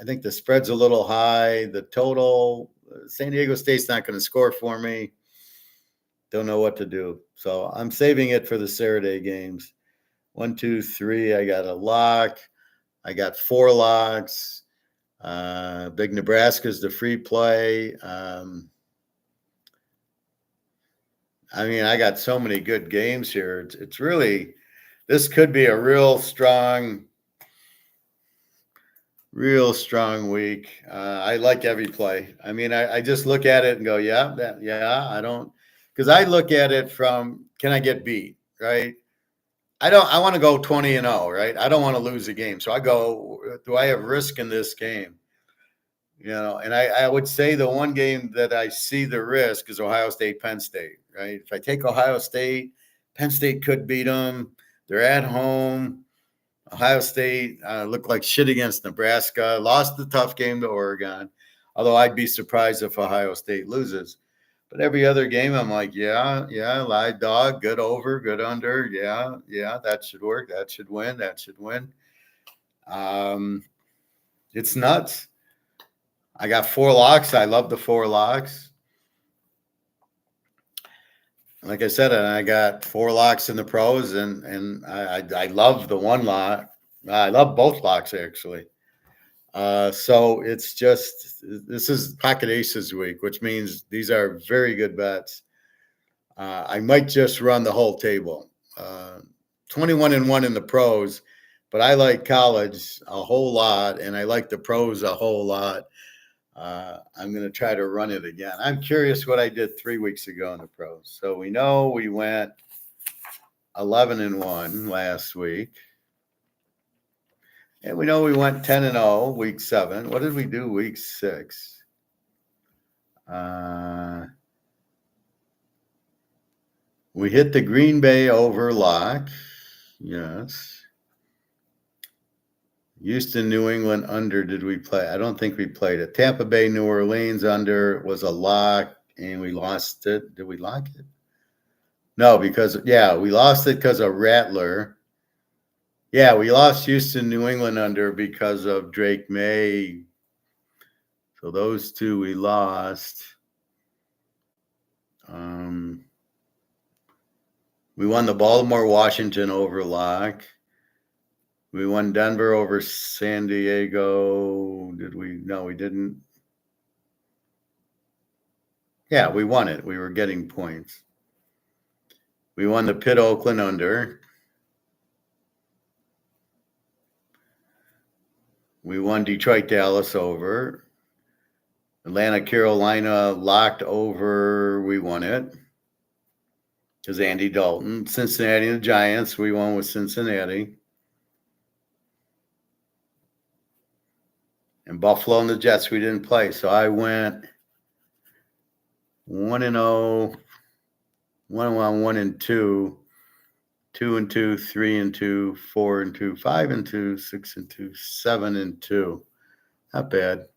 think the spread's a little high. The total, San Diego State's not going to score for me. Don't know what to do. So I'm saving it for the Saturday games. 1, 2, 3. I got a lock. I got 4 locks. Big Nebraska's the free play. I got so many good games here. It's really, this could be a real strong week. I like every play. I just look at it and go, because I look at it from, can I get beat, right? I want to go 20-0, right? I don't want to lose a game. So I go, do I have risk in this game? And I would say the one game that I see the risk is Ohio State, Penn State, right? If I take Ohio State, Penn State could beat them. They're at home. Ohio State looked like shit against Nebraska, lost the tough game to Oregon, although I'd be surprised if Ohio State loses. But every other game, I'm like, yeah, live dog, good over, good under. Yeah, that should work. That should win. It's nuts. I got 4 locks. I love the 4 locks. Like I said, I got 4 locks in the pros, and I love the 1 lock. I love both locks, actually. So it's just, this is Pocket Aces week, which means these are very good bets. I might just run the whole table. 21-1 in the pros, but I like college a whole lot, and I like the pros a whole lot. I'm going to try to run it again. I'm curious what I did 3 weeks ago in the pros. So we know we went 11-1 last week. And we know we went 10-0 week 7. What did we do week 6? We hit the Green Bay over lock. Yes. Houston, New England under, did we play? I don't think we played it. Tampa Bay, New Orleans under was a lock, and we lost it. Did we lock it? No, we lost it because of Rattler. Yeah, we lost Houston, New England under because of Drake May. So those 2 we lost. We won the Baltimore, Washington over lock. We won Denver over San Diego. Did we? No, we didn't. Yeah, we won it. We were getting points. We won the Pitt, Oakland under. We won Detroit, Dallas over. Atlanta, Carolina locked over. We won it because Andy Dalton. Cincinnati and the Giants, we won with Cincinnati. And Buffalo and the Jets, we didn't play. So I went 1-0, 1-1, 1-2, 2-2, 3-2, 4-2, 5-2, 6-2, 7-2. Not bad.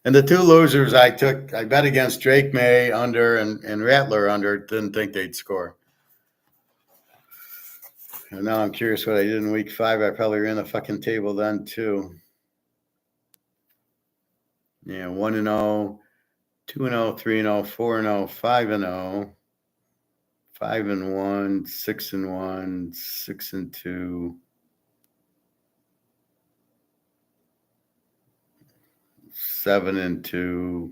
And the two losers I bet against Drake May under and Rattler under. Didn't think they'd score. And now I'm curious what I did in week 5. I probably ran the fucking table then too. Yeah, 1-0, 2-0, 3-0, 4-0, 5-0, 5-1, 6-1, 6-2, 7-2,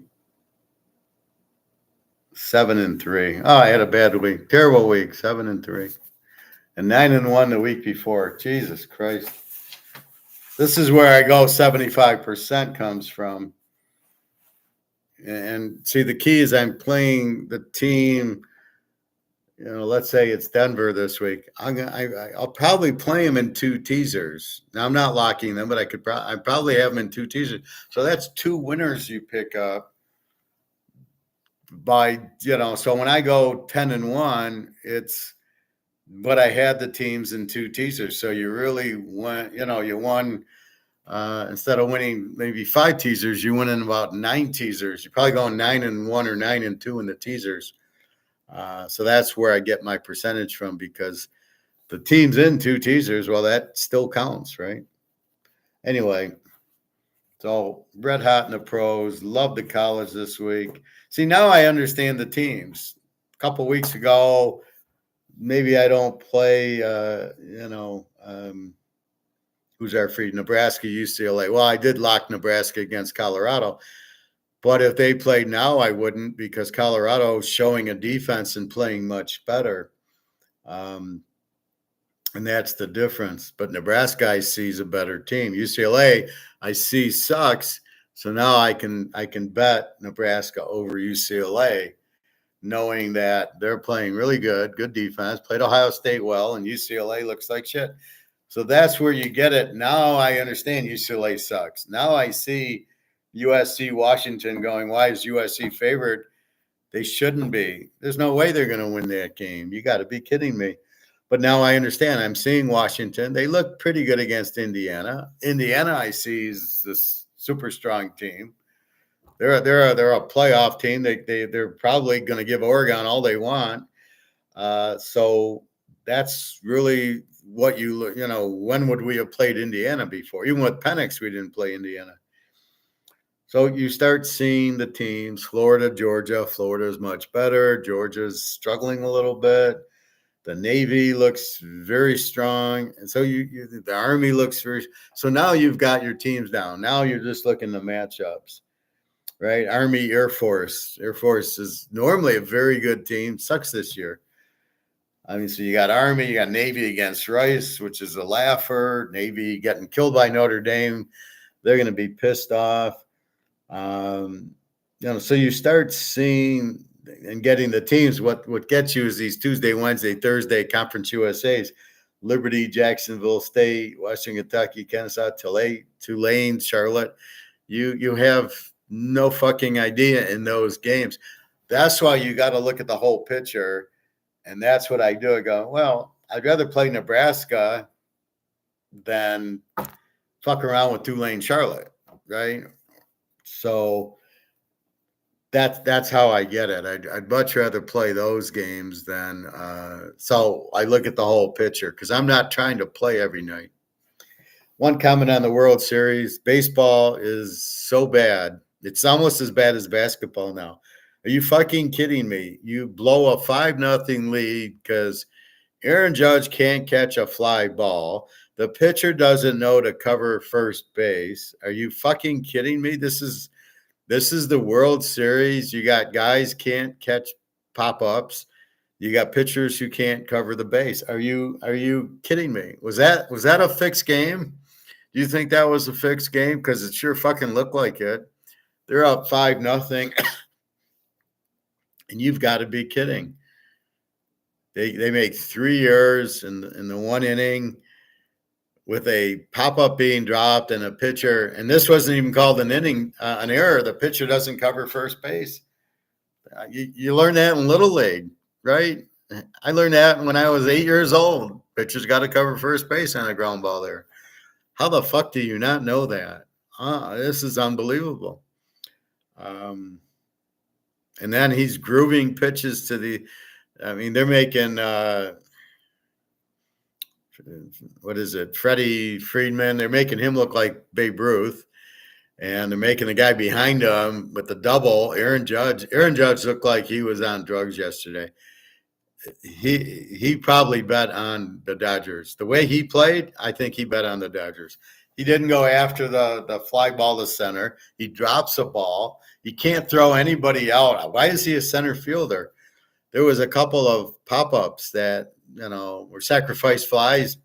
7-3. Oh, I had a bad week. Terrible week. 7-3. And 9-1 the week before. Jesus Christ. This is where I go 75% comes from. And see, the key is I'm playing the team. Let's say it's Denver this week. I'll probably play them in 2 teasers. Now I'm not locking them, but I probably have them in 2 teasers. So that's 2 winners you pick up by, so when I go 10-1, it's, but I had the teams in 2 teasers. So you really won, you won, instead of winning maybe 5 teasers, you win in about 9 teasers. You're probably going 9-1 or 9-2 in the teasers. So that's where I get my percentage from, because the team's in 2 teasers. Well, that still counts, right? Anyway, so red hot in the pros. Love the college this week. See, now I understand the teams. A couple weeks ago, maybe I don't play, who's our free? Nebraska, UCLA. Well, I did lock Nebraska against Colorado. But if they played now, I wouldn't, because Colorado is showing a defense and playing much better. And that's the difference. But Nebraska, I see, is a better team. UCLA, I see, sucks. So now I can bet Nebraska over UCLA, knowing that they're playing really good defense, played Ohio State well, and UCLA looks like shit. So that's where you get it. Now I understand UCLA sucks. Now I see USC, Washington going, why is USC favored? They shouldn't be. There's no way they're going to win that game. You got to be kidding me. But now I understand. I'm seeing Washington. They look pretty good against Indiana. Indiana, I see, is this super strong team. They're a playoff team. They're probably going to give Oregon all they want. So that's really what when would we have played Indiana before? Even with Penix, we didn't play Indiana. So you start seeing the teams, Florida, Georgia. Florida is much better. Georgia's struggling a little bit. The Navy looks very strong. And so the Army looks very – so now you've got your teams down. Now you're just looking at matchups, right? Army, Air Force. Air Force is normally a very good team. Sucks this year. I mean, so you got Army, you got Navy against Rice, which is a laugher. Navy getting killed by Notre Dame. They're going to be pissed off. So you start seeing and getting the teams. What gets you is these Tuesday, Wednesday, Thursday Conference USAs: Liberty, Jacksonville State, Western Kentucky, Kennesaw, Tulane, Charlotte. You have no fucking idea in those games. That's why you got to look at the whole picture, and that's what I do. I go, well, I'd rather play Nebraska than fuck around with Tulane, Charlotte, right? So that's how I get it. I'd much rather play those games than so I look at the whole picture, because I'm not trying to play every night. One comment on the World Series: baseball is so bad. It's almost as bad as basketball now. Are you fucking kidding me? You blow a 5-0 lead because Aaron Judge can't catch a fly ball. The pitcher doesn't know to cover first base. Are you fucking kidding me? This is the World Series. You got guys can't catch pop-ups. You got pitchers who can't cover the base. Are you kidding me? Was that a fixed game? Do you think that was a fixed game? Because it sure fucking looked like it. They're up 5-0, and you've got to be kidding. They make 3 errors in the one inning, with a pop-up being dropped and a pitcher, and this wasn't even called an inning, an error. The pitcher doesn't cover first base. You learn that in Little League, right? I learned that when I was 8 years old. Pitcher's got to cover first base on a ground ball there. How the fuck do you not know that? This is unbelievable. Um, and then he's grooving pitches to the. I mean, they're making what is it, Freddie Freeman? They're making him look like Babe Ruth, and they're making the guy behind him with the double, Aaron Judge. Aaron Judge looked like he was on drugs yesterday. He probably bet on the Dodgers. The way he played, I think he bet on the Dodgers. He didn't go after the fly ball to center. He drops a ball. He can't throw anybody out. Why is he a center fielder? There was a couple of pop-ups that, were sacrifice flies.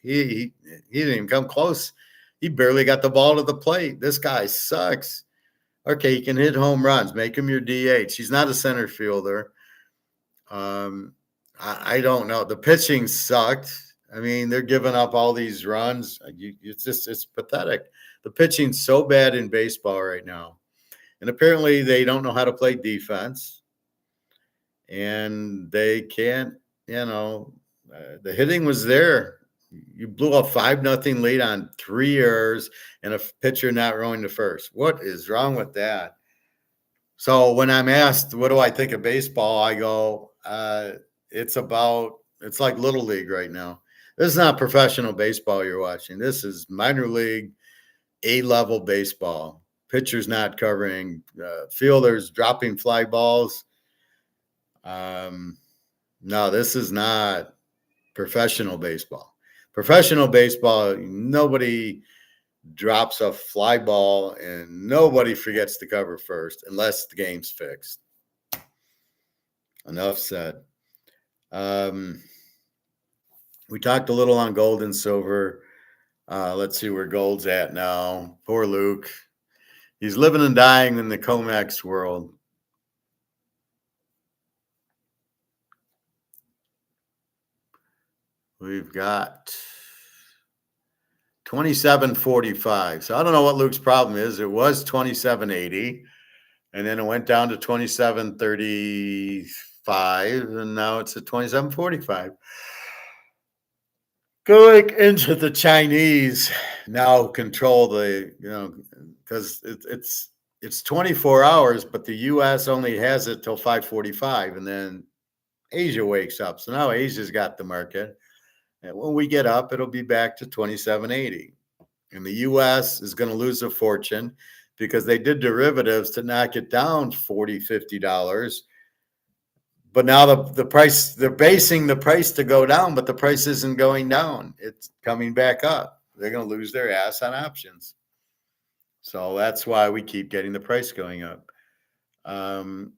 He didn't even come close. He barely got the ball to the plate. This guy sucks. Okay, he can hit home runs. Make him your DH. He's not a center fielder. I don't know. The pitching sucked. I mean, they're giving up all these runs. It's pathetic. The pitching's so bad in baseball right now. And apparently they don't know how to play defense. And they can't, the hitting was there. You blew a 5-0 lead on 3 errors and a pitcher not rowing to first. What is wrong with that? So when I'm asked, what do I think of baseball? I go, it's like Little League right now. This is not professional baseball you're watching. This is minor league, A-level baseball. Pitchers not covering, fielders dropping fly balls. No, this is not professional baseball. Professional baseball, nobody drops a fly ball and nobody forgets to cover first unless the game's fixed. Enough said. We talked a little on gold and silver. Let's see where gold's at now. Poor Luke. He's living and dying in the COMEX world. We've got 27.45. So I don't know what Luke's problem is. It was 27.80, and then it went down to 27.35, and now it's at 27.45. Going into the Chinese now control because it's 24 hours, but the U.S. only has it till 5:45, and then Asia wakes up. So now Asia's got the market. And when we get up, it'll be back to 27.80. And the U.S. is going to lose a fortune because they did derivatives to knock it down $40, $50. But now the price, they're basing the price to go down, but the price isn't going down. It's coming back up. They're going to lose their ass on options. So that's why we keep getting the price going up. As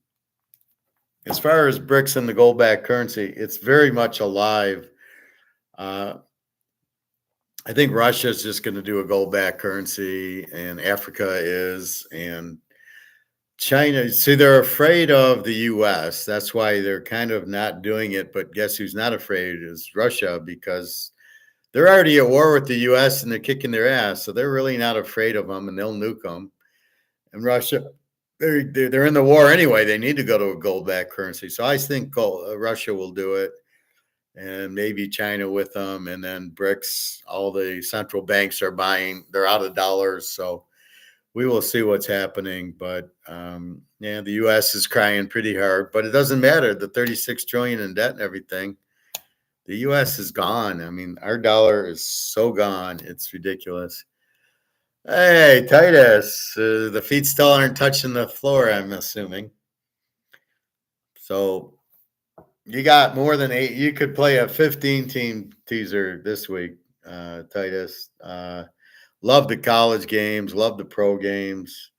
far as BRICS and the gold-backed currency, it's very much alive. I think Russia is just going to do a gold-backed currency, and Africa is, and China. See, they're afraid of the U.S. That's why they're kind of not doing it. But guess who's not afraid is Russia, because they're already at war with the U.S. and they're kicking their ass. So they're really not afraid of them, and they'll nuke them. And Russia, they're in the war anyway. They need to go to a gold-backed currency. So I think Russia will do it. And maybe China with them, and then BRICS, all the central banks are buying. They're out of dollars, so we will see what's happening. But the U.S. is crying pretty hard, but it doesn't matter. The 36 trillion in debt and everything, the U.S. is gone. I mean, our dollar is so gone, it's ridiculous. Hey, Titus, the feet still aren't touching the floor, I'm assuming. So you got more than 8. You could play a 15-team teaser this week, Titus. Love the college games. Love the pro games.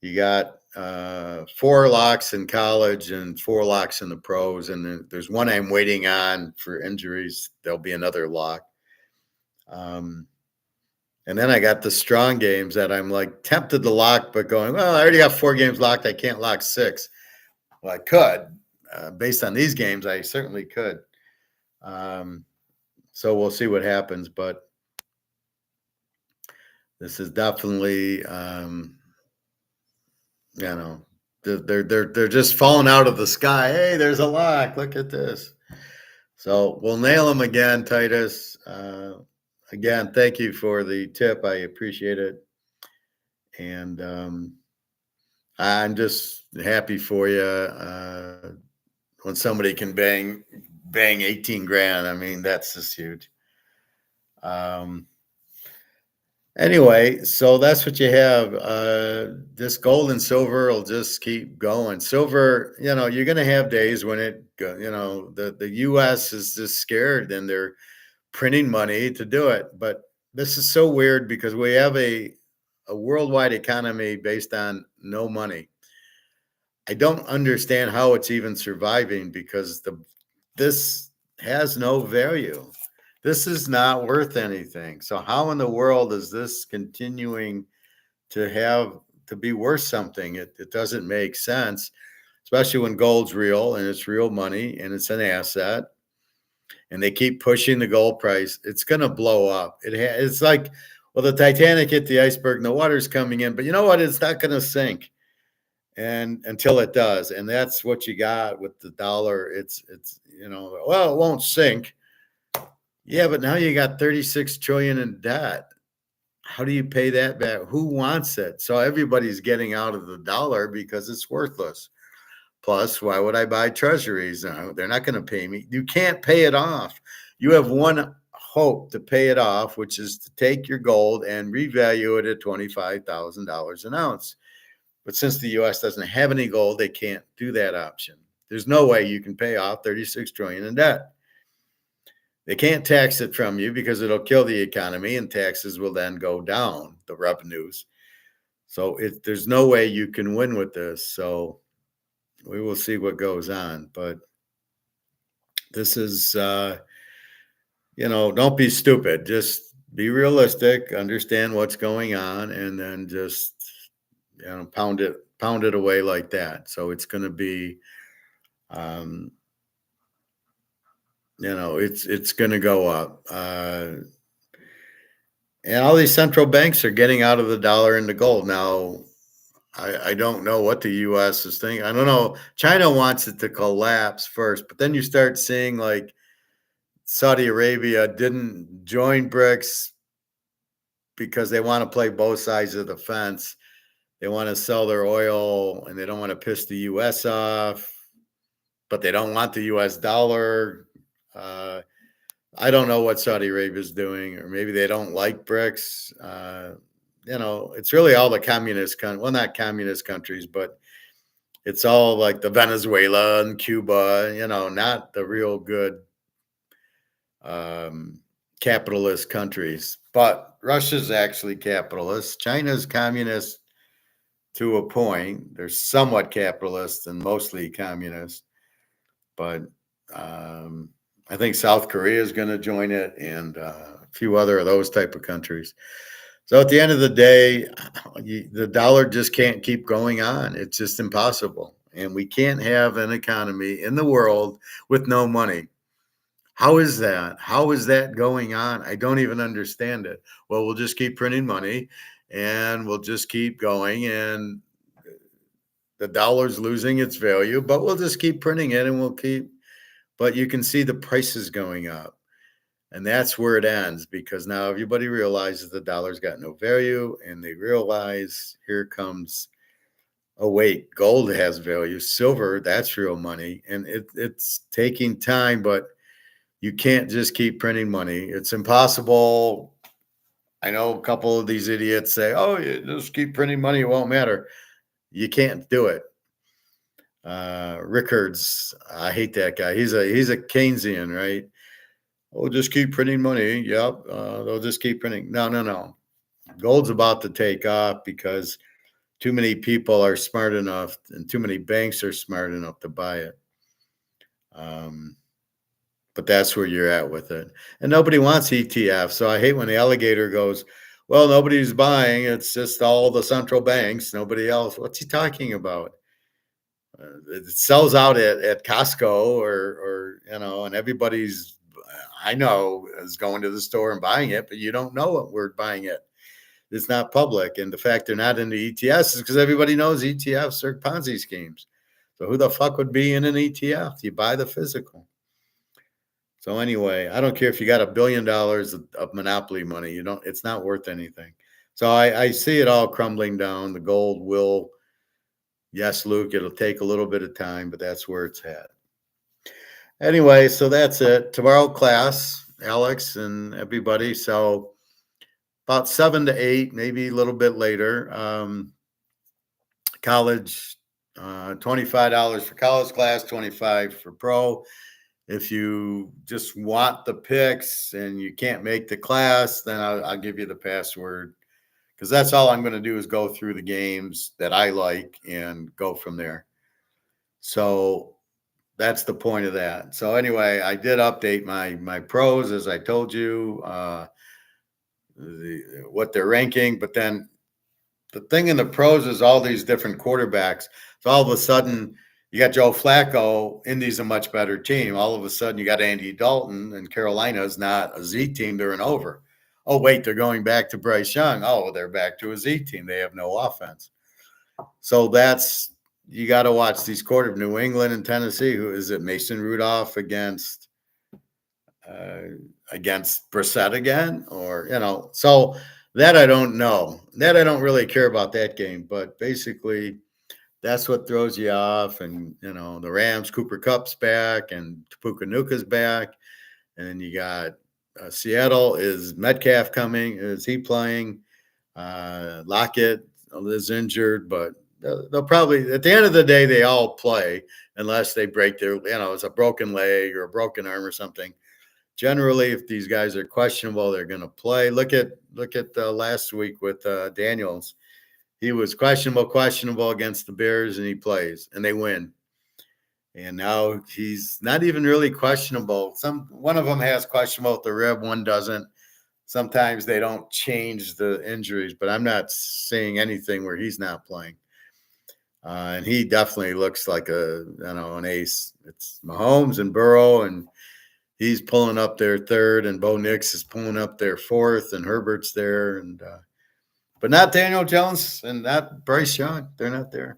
You got 4 locks in college and 4 locks in the pros. And then there's one I'm waiting on for injuries. There'll be another lock. And then I got the strong games that I'm like tempted to lock, but going, well, I already got 4 games locked. I can't lock 6. Well, I could. Based on these games, I certainly could. So we'll see what happens. But this is definitely, they're just falling out of the sky. Hey, there's a lock. Look at this. So we'll nail them again, Titus. Again, thank you for the tip. I appreciate it. And I'm just happy for you when somebody can bang 18 grand. I mean, that's just huge. Um, Anyway, so that's what you have. This gold and silver will just keep going. Silver, you're going to have days when the U.S. is just scared and they're printing money to do it. But this is so weird because we have a worldwide economy based on no money. I don't understand how it's even surviving because this has no value. This is not worth anything. So how in the world is this continuing to be worth something? It doesn't make sense, especially when gold's real and it's real money and it's an asset and they keep pushing the gold price. It's going to blow up. It's like, well, the Titanic hit the iceberg and the water's coming in, but you know what? It's not going to sink and until it does, and that's what you got with the dollar. It's well, it won't sink. Yeah, but now you got 36 trillion in debt. How do you pay that back? Who wants it? So everybody's getting out of the dollar because it's worthless. Plus, why would I buy treasuries? They're not going to pay me. You can't pay it off. You have one hope to pay it off, which is to take your gold and revalue it at $25,000 an ounce. But since the US doesn't have any gold, they can't do that option. There's no way you can pay off 36 trillion in debt. They can't tax it from you because it'll kill the economy and taxes will then go down, the revenues. So there's no way you can win with this. So we will see what goes on. But this is, don't be stupid. Just be realistic, understand what's going on, and then just, pound it away like that. So it's going to be, um, it's going to go up. And all these central banks are getting out of the dollar into gold. Now, I don't know what the US is thinking. I don't know. China wants it to collapse first, but then you start seeing like Saudi Arabia didn't join BRICS because they want to play both sides of the fence. They want to sell their oil and they don't want to piss the US off, but they don't want the US dollar. I don't know what Saudi Arabia is doing, or maybe they don't like BRICS. It's really all the well, not communist countries, but it's all like the Venezuela and Cuba, not the real good capitalist countries. But Russia's actually capitalist. China's communist to a point. They're somewhat capitalist and mostly communist. But I think South Korea is going to join it and a few other of those type of countries. So at the end of the day, the dollar just can't keep going on. It's just impossible. And we can't have an economy in the world with no money. How is that? How is that going on? I don't even understand it. Well, we'll just keep printing money and we'll just keep going. And the dollar's losing its value, but we'll just keep printing it and but you can see the prices going up. And that's where it ends because now everybody realizes the dollar's got no value and they realize here comes, oh, wait, gold has value. Silver, that's real money. And it's taking time, but you can't just keep printing money. It's impossible. I know a couple of these idiots say, oh, you just keep printing money. It won't matter. You can't do it. Rickards, I hate that guy. He's a Keynesian, right? Oh, just keep printing money. Yep. They'll just keep printing. No. Gold's about to take off because too many people are smart enough and too many banks are smart enough to buy it. But that's where you're at with it. And nobody wants ETF. So I hate when the alligator goes, well, nobody's buying. It's just all the central banks, nobody else. What's he talking about? It sells out at Costco and everybody's, I know, is going to the store and buying it, but you don't know what we're buying it. It's not public. And the fact they're not into ETFs is because everybody knows ETFs are Ponzi schemes. So who the fuck would be in an ETF? You buy the physical. So anyway, I don't care if you got $1 billion of monopoly money. It's not worth anything. So I see it all crumbling down. The gold will Yes, Luke, it'll take a little bit of time, but that's where it's at. Anyway, so that's it. Tomorrow class, Alex and everybody. So about 7 to 8, maybe a little bit later. College, $25 for college class, 25 for pro. If you just want the picks and you can't make the class, then I'll give you the password, because that's all I'm going to do is go through the games that I like and go from there. So that's the point of that. So anyway, I did update my pros, as I told you, what they're ranking. But then the thing in the pros is all these different quarterbacks. So all of a sudden, you got Joe Flacco. Indy's a much better team. All of a sudden, you got Andy Dalton, and Carolina's not a Z team. They're an over. Oh, wait, they're going back to Bryce Young. Oh, they're back to a Z team. They have no offense. So that's, you got to watch these quarterbacks. New England and Tennessee. Who is it? Mason Rudolph against Brissett again, or So that I don't know. That I don't really care about that game. But basically, that's what throws you off. And the Rams, Cooper Kupp's back, and Puka back, and you got Seattle. Is Metcalf coming? Is he playing? Lockett is injured, but they'll probably, at the end of the day, they all play unless they break their, it's a broken leg or a broken arm or something. Generally, if these guys are questionable, they're going to play. Look at last week with Daniels. He was questionable against the Bears, and he plays, and they win. And now he's not even really questionable. One of them has questionable with the rib, one doesn't. Sometimes they don't change the injuries, but I'm not seeing anything where he's not playing. And he definitely looks like an ace. It's Mahomes and Burrow, and he's pulling up their third, and Bo Nix is pulling up their fourth, and Herbert's there, and but not Daniel Jones and not Bryce Young. They're not there.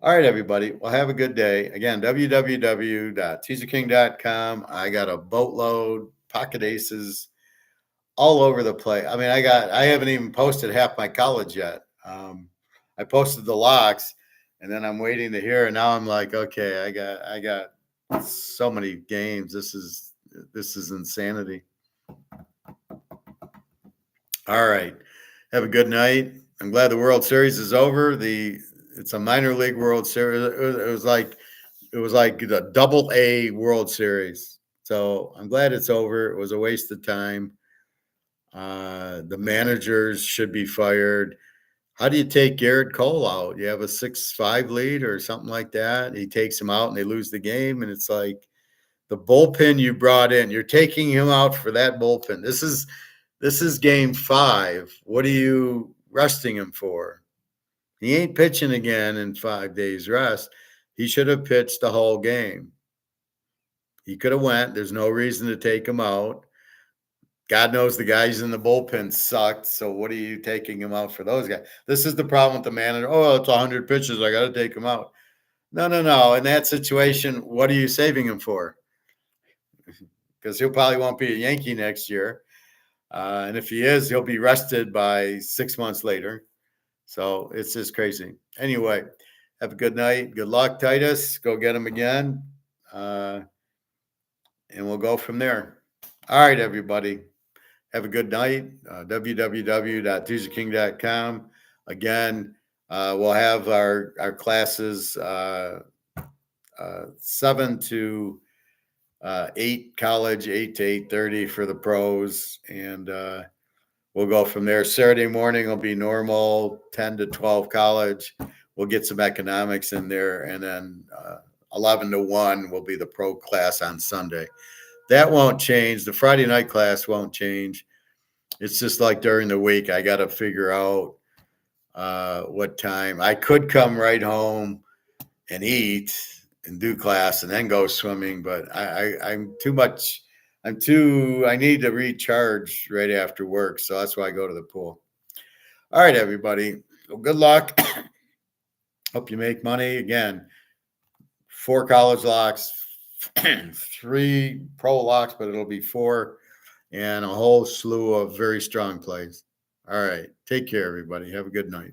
All right, everybody. Well, have a good day. Again, www.teaserking.com. I got a boatload, pocket aces all over the place. I mean, I haven't even posted half my college yet. I posted the locks, and then I'm waiting to hear, and now I'm like, okay, I got so many games. This is insanity. All right. Have a good night. I'm glad the World Series is over. It's a minor league World Series. It was like the AA World Series. So I'm glad it's over. It was a waste of time. The managers should be fired. How do you take Garrett Cole out? You have a 6-5 lead or something like that. He takes him out and they lose the game. And it's like the bullpen you brought in, you're taking him out for that bullpen. This is game 5. What are you resting him for? He ain't pitching again in 5 days rest. He should have pitched the whole game. He could have went. There's no reason to take him out. God knows the guys in the bullpen sucked. So what are you taking him out for those guys? This is the problem with the manager. Oh, it's 100 pitches. I got to take him out. No. In that situation, what are you saving him for? Because he'll probably won't be a Yankee next year. And if he is, he'll be rested by 6 months later. So it's just crazy. Anyway, have a good night. Good luck, Titus. Go get him again. And we'll go from there. All right, everybody. Have a good night. www.teaserking.com. Again, we'll have our classes 7 to 8 college, 8 to 8:30 for the pros, and we'll go from there. Saturday morning will be normal, 10 to 12 college. We'll get some economics in there, and then 11 to 1 will be the pro class on Sunday. That won't change. The Friday night class won't change. It's just like during the week, I got to figure out what time. I could come right home and eat and do class and then go swimming, but I'm too much. I need to recharge right after work. So that's why I go to the pool. All right, everybody. Well, good luck. Hope you make money. Again, 4 college locks, 3 pro locks, but it'll be 4, and a whole slew of very strong plays. All right. Take care, everybody. Have a good night.